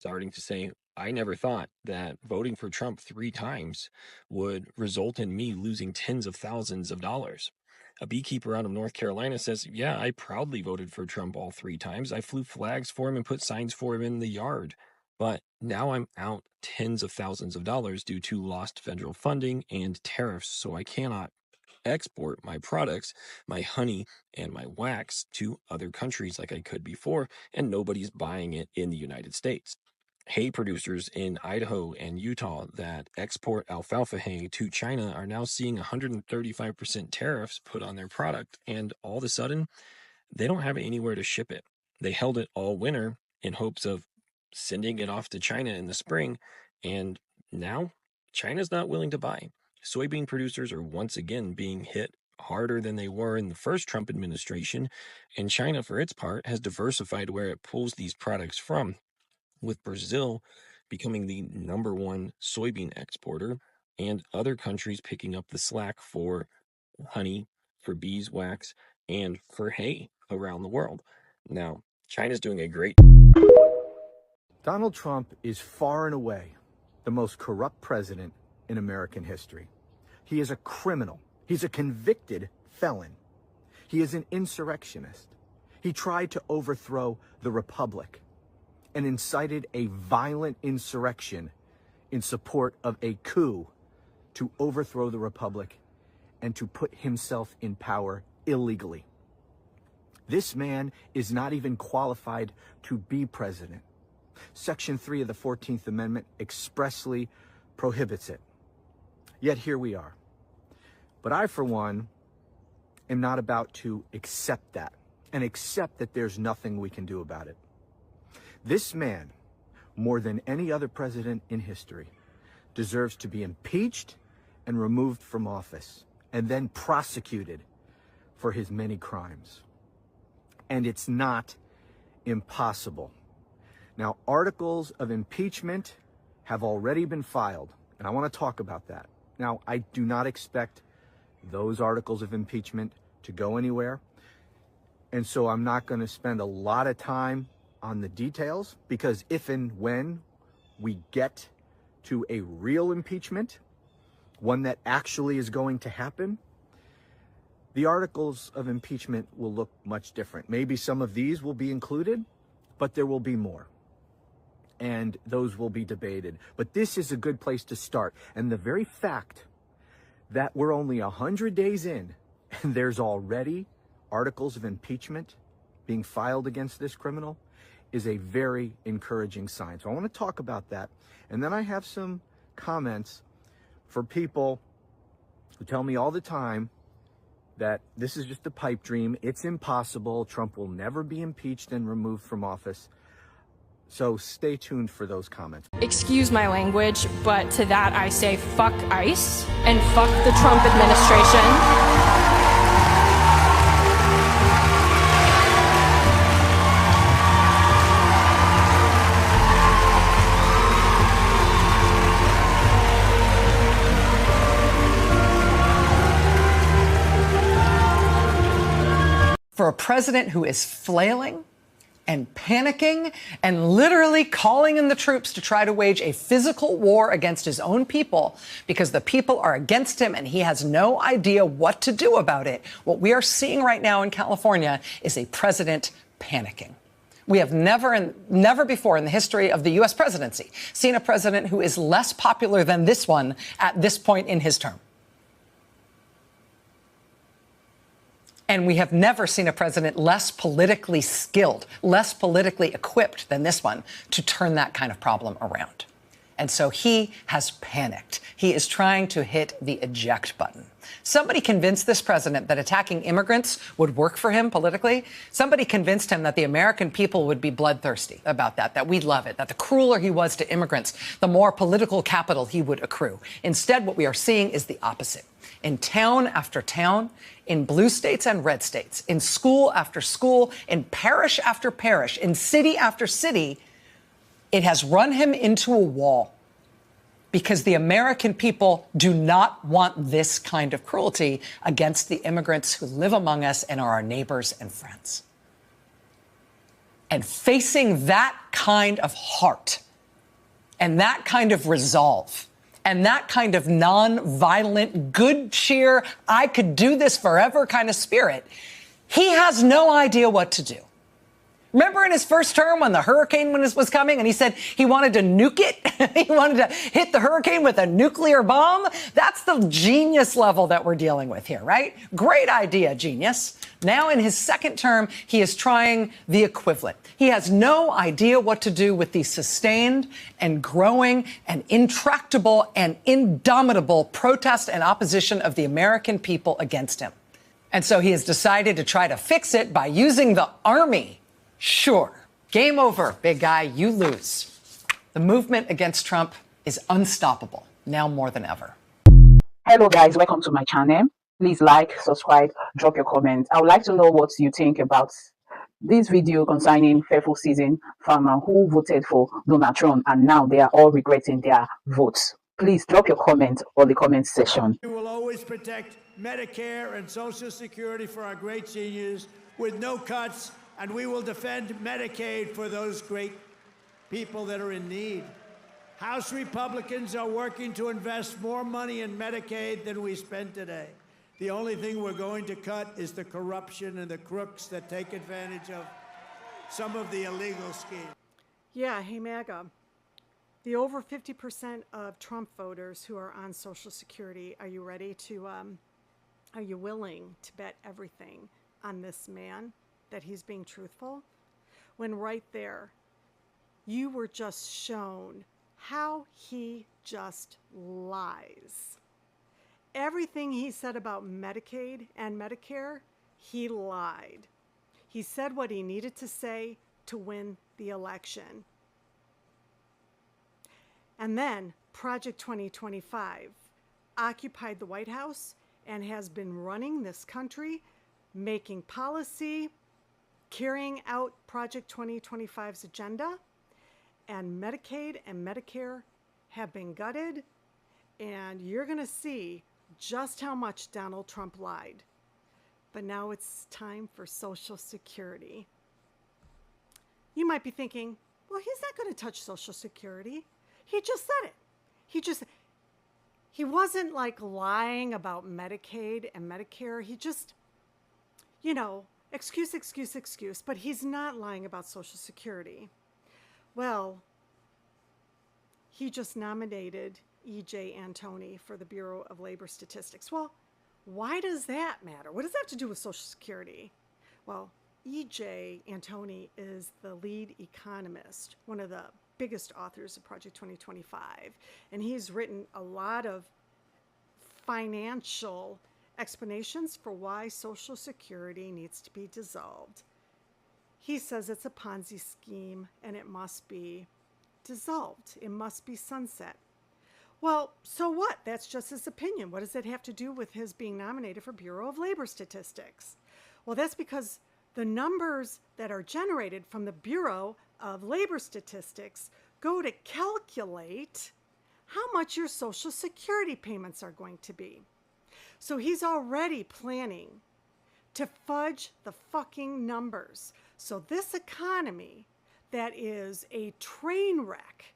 starting to say, I never thought that voting for Trump 3 times would result in me losing tens of thousands of dollars. A beekeeper out of North Carolina says, yeah, I proudly voted for Trump all 3 times. I flew flags for him and put signs for him in the yard. But now I'm out tens of thousands of dollars due to lost federal funding and tariffs. So I cannot export my products, my honey and my wax, to other countries like I could before, and nobody's buying it in the United States. Hay producers in Idaho and Utah that export alfalfa hay to China are now seeing 135% tariffs put on their product, and all of a sudden, they don't have anywhere to ship it. They held it all winter in hopes of sending it off to China in the spring, and now China's not willing to buy. Soybean producers are once again being hit harder than they were in the first Trump administration, and China, for its part, has diversified where it pulls these products from, with Brazil becoming the #1 soybean exporter and other countries picking up the slack for honey, for beeswax, and for hay around the world. Now, China's doing a great. Donald Trump is far and away the most corrupt president in American history. He is a criminal. He's a convicted felon. He is an insurrectionist. He tried to overthrow the republic and incited a violent insurrection in support of a coup to overthrow the republic and to put himself in power illegally. This man is not even qualified to be president. Section 3 of the 14th Amendment expressly prohibits it. Yet here we are. But I, for one, am not about to accept that and accept that there's nothing we can do about it. This man, more than any other president in history, deserves to be impeached and removed from office and then prosecuted for his many crimes. And it's not impossible. Now, articles of impeachment have already been filed, and I want to talk about that. Now, I do not expect those articles of impeachment to go anywhere, and so I'm not going to spend a lot of time on the details, because if and when we get to a real impeachment, one that actually is going to happen, the articles of impeachment will look much different. Maybe some of these will be included, but there will be more. And those will be debated. But this is a good place to start. And the very fact that we're only 100 days in and there's already articles of impeachment being filed against this criminal is a very encouraging sign. So I want to talk about that. And then I have some comments for people who tell me all the time that this is just a pipe dream. It's impossible. Trump will never be impeached and removed from office. So stay tuned for those comments. Excuse my language, but to that I say fuck ICE and fuck the Trump administration. For a president who is flailing and panicking and literally calling in the troops to try to wage a physical war against his own people because the people are against him and he has no idea what to do about it. What we are seeing right now in California is a president panicking. We have never before in the history of the U.S. presidency seen a president who is less popular than this one at this point in his term. And we have never seen a president less politically skilled, less politically equipped than this one to turn that kind of problem around. And so he has panicked. He is trying to hit the eject button. Somebody convinced this president that attacking immigrants would work for him politically. Somebody convinced him that the American people would be bloodthirsty about that we'd love it, that the crueler he was to immigrants, the more political capital he would accrue. Instead, what we are seeing is the opposite. In town after town, in blue states and red states, in school after school, in parish after parish, in city after city, it has run him into a wall because the American people do not want this kind of cruelty against the immigrants who live among us and are our neighbors and friends. And facing that kind of heart And that kind of resolve and that kind of non-violent, good cheer, I could do this forever kind of spirit, he has no idea what to do. Remember in his first term when the hurricane was coming and he said he wanted to nuke it? He wanted to hit the hurricane with a nuclear bomb? That's the genius level that we're dealing with here, right? Great idea, genius. Now in his second term, he is trying the equivalent. He has no idea what to do with the sustained and growing and intractable and indomitable protest and opposition of the American people against him. And so he has decided to try to fix it by using the army. Sure. Game over, big guy. You lose. The movement against Trump is unstoppable, now more than ever. Hello, guys. Welcome to my channel. Please like, subscribe, drop your comments. I would like to know what you think about this video concerning faithful season farmer who voted for Donald Trump and now they are all regretting their votes. Please drop your comment on the comment section. We will always protect Medicare and Social Security for our great seniors with no cuts. And we will defend Medicaid for those great people that are in need. House Republicans are working to invest more money in Medicaid than we spend today. The only thing we're going to cut is the corruption and the crooks that take advantage of some of the illegal schemes. Yeah, hey, MAGA. The over 50% of Trump voters who are on Social Security, are you ready to, are you willing to bet everything on this man? That he's being truthful, when right there, you were just shown how he just lies. Everything he said about Medicaid and Medicare, he lied. He said what he needed to say to win the election. And then Project 2025 occupied the White House and has been running this country, making policy, carrying out Project 2025's agenda, and Medicaid and Medicare have been gutted, and you're going to see just how much Donald Trump lied. But now it's time for Social Security. You might be thinking, well, he's not going to touch Social Security. He just said it. He wasn't like lying about Medicaid and Medicare. He just, excuse, but he's not lying about Social Security. Well, he just nominated E.J. Antoni for the Bureau of Labor Statistics. Well, why does that matter? What does that have to do with Social Security? Well, E.J. Antoni is the lead economist, one of the biggest authors of Project 2025, and he's written a lot of financial explanations for why Social Security needs to be dissolved. He says it's a Ponzi scheme and it must be dissolved. It must be sunset. Well, so what? That's just his opinion. What does it have to do with his being nominated for Bureau of Labor Statistics? Well, that's because the numbers that are generated from the Bureau of Labor Statistics go to calculate how much your Social Security payments are going to be. So he's already planning to fudge the fucking numbers. So this economy that is a train wreck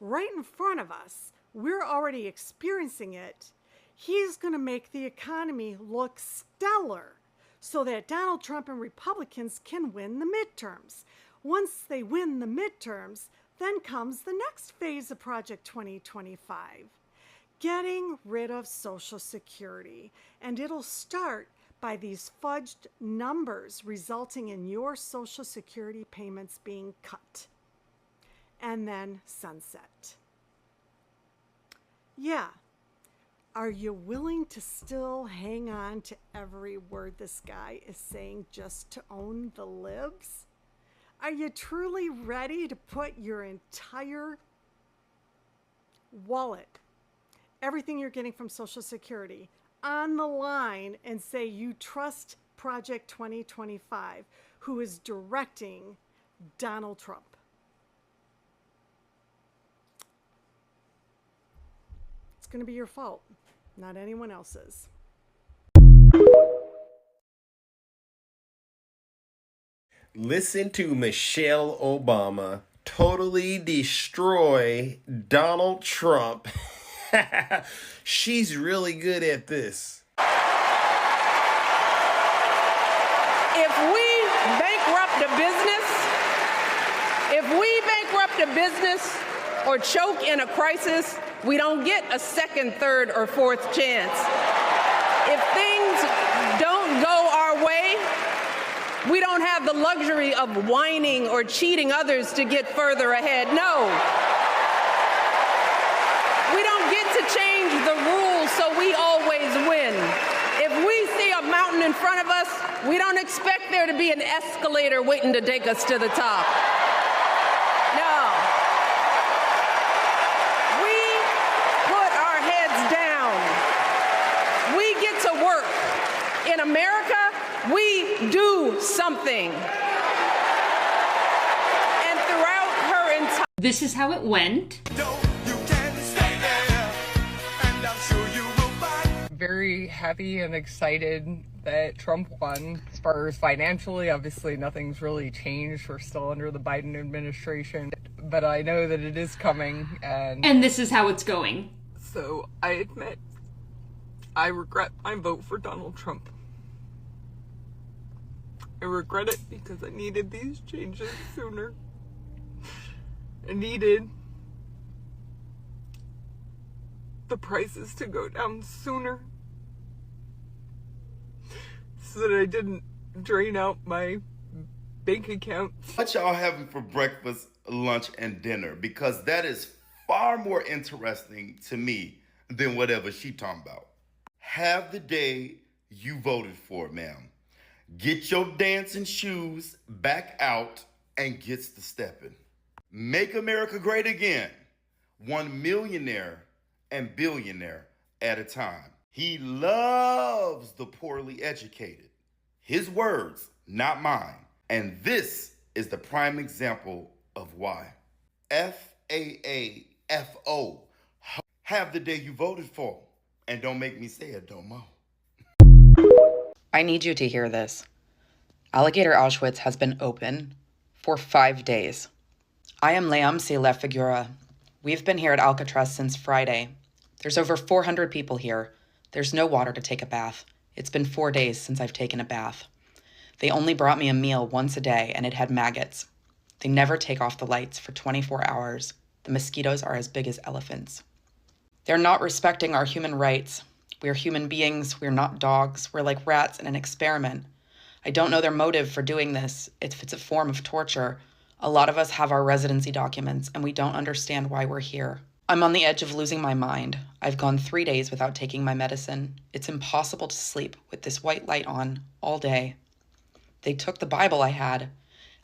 right in front of us, we're already experiencing it. He's going to make the economy look stellar so that Donald Trump and Republicans can win the midterms. Once they win the midterms, then comes the next phase of Project 2025. Getting rid of Social Security, and it'll start by these fudged numbers resulting in your Social Security payments being cut and then sunset. Yeah, are you willing to still hang on to every word this guy is saying just to own the libs? Are you truly ready to put your entire wallet, everything you're getting from Social Security, on the line and say you trust Project 2025, who is directing Donald Trump? It's going to be your fault, not anyone else's. Listen to Michelle Obama totally destroy Donald Trump. She's really good at this. If we bankrupt a business or choke in a crisis, we don't get a second, third, or fourth chance. If things don't go our way, we don't have the luxury of whining or cheating others to get further ahead. No. We don't get to change the rules so we always win. If we see a mountain in front of us, we don't expect there to be an escalator waiting to take us to the top. No. We put our heads down. We get to work. In America, we do something. And throughout her entire... This is how it went. Very happy and excited that Trump won. As far as financially, obviously nothing's really changed. We're still under the Biden administration. But I know that it is coming, and this is how it's going. So I admit, I regret my vote for Donald Trump. I regret it because I needed these changes sooner. I needed the prices to go down sooner so that I didn't drain out my bank account. What y'all having for breakfast, lunch, and dinner? Because that is far more interesting to me than whatever she talking about. Have the day you voted for, ma'am. Get your dancing shoes back out and gets to stepping. Make America great again. One millionaire and billionaire at a time. He loves the poorly educated. His words, not mine. And this is the prime example of why. FAAFO. Have the day you voted for. And don't make me say it no more. I need you to hear this. Alligator Auschwitz has been open for 5 days. I am Leamsi La Figura. We've been here at Alcatraz since Friday. There's over 400 people here. There's no water to take a bath. It's been 4 days since I've taken a bath. They only brought me a meal once a day, and it had maggots. They never take off the lights for 24 hours. The mosquitoes are as big as elephants. They're not respecting our human rights. We're human beings. We're not dogs. We're like rats in an experiment. I don't know their motive for doing this. If it's a form of torture. A lot of us have our residency documents, and we don't understand why we're here. I'm on the edge of losing my mind. I've gone 3 days without taking my medicine. It's impossible to sleep with this white light on all day. They took the Bible I had,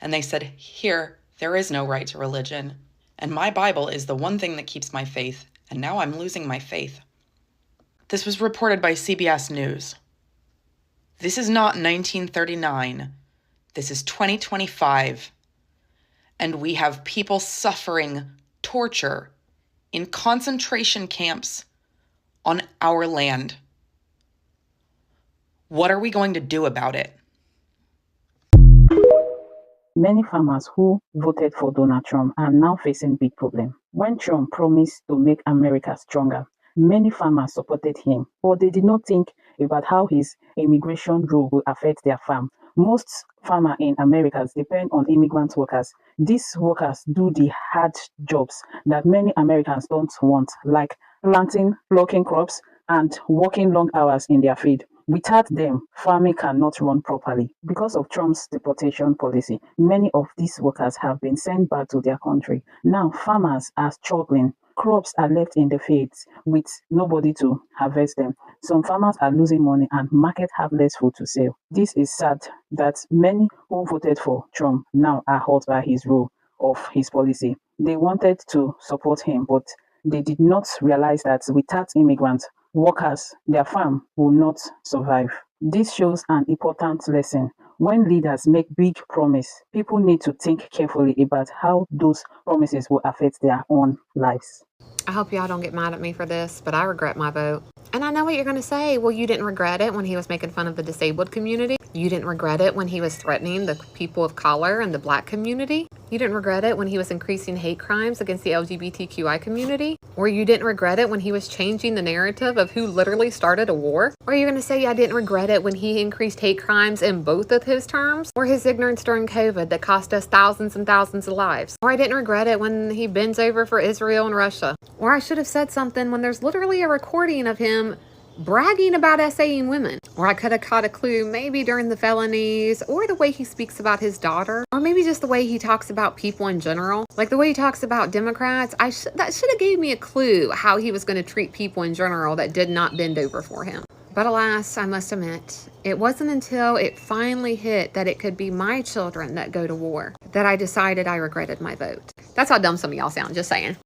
and they said, here, there is no right to religion. And my Bible is the one thing that keeps my faith, and now I'm losing my faith. This was reported by CBS News. This is not 1939. This is 2025. And we have people suffering torture in concentration camps on our land. What are we going to do about it? Many farmers who voted for Donald Trump are now facing big problems. When Trump promised to make America stronger, many farmers supported him, but they did not think about how his immigration rule will affect their farm. Most farmers in America depend on immigrant workers. These workers do the hard jobs that many Americans don't want, like planting, plucking crops, and working long hours in their field. Without them, farming cannot run properly. Because of Trump's deportation policy, many of these workers have been sent back to their country. Now, farmers are struggling. Crops are left in the fields with nobody to harvest them. Some farmers are losing money and markets have less food to sell. This is sad that many who voted for Trump now are hurt by his rule of his policy. They wanted to support him, but they did not realize that without immigrants, workers, their farm will not survive. This shows an important lesson. When leaders make big promises, people need to think carefully about how those promises will affect their own lives. I hope y'all don't get mad at me for this, but I regret my vote. And I know what you're going to say. Well, you didn't regret it when he was making fun of the disabled community. You didn't regret it when he was threatening the people of color and the black community. You didn't regret it when he was increasing hate crimes against the LGBTQI community? Or you didn't regret it when he was changing the narrative of who literally started a war? Or are you going to say I didn't regret it when he increased hate crimes in both of his terms? Or his ignorance during COVID that cost us thousands and thousands of lives? Or I didn't regret it when he bends over for Israel and Russia? Or I should have said something when there's literally a recording of him bragging about essaying women. Or I could have caught a clue maybe during the felonies, or the way he speaks about his daughter, or maybe just the way he talks about people in general. Like the way he talks about Democrats, that should have gave me a clue how he was going to treat people in general that did not bend over for him. But alas, I must admit, it wasn't until it finally hit that it could be my children that go to war that I decided I regretted my vote. That's how dumb some of y'all sound, just saying.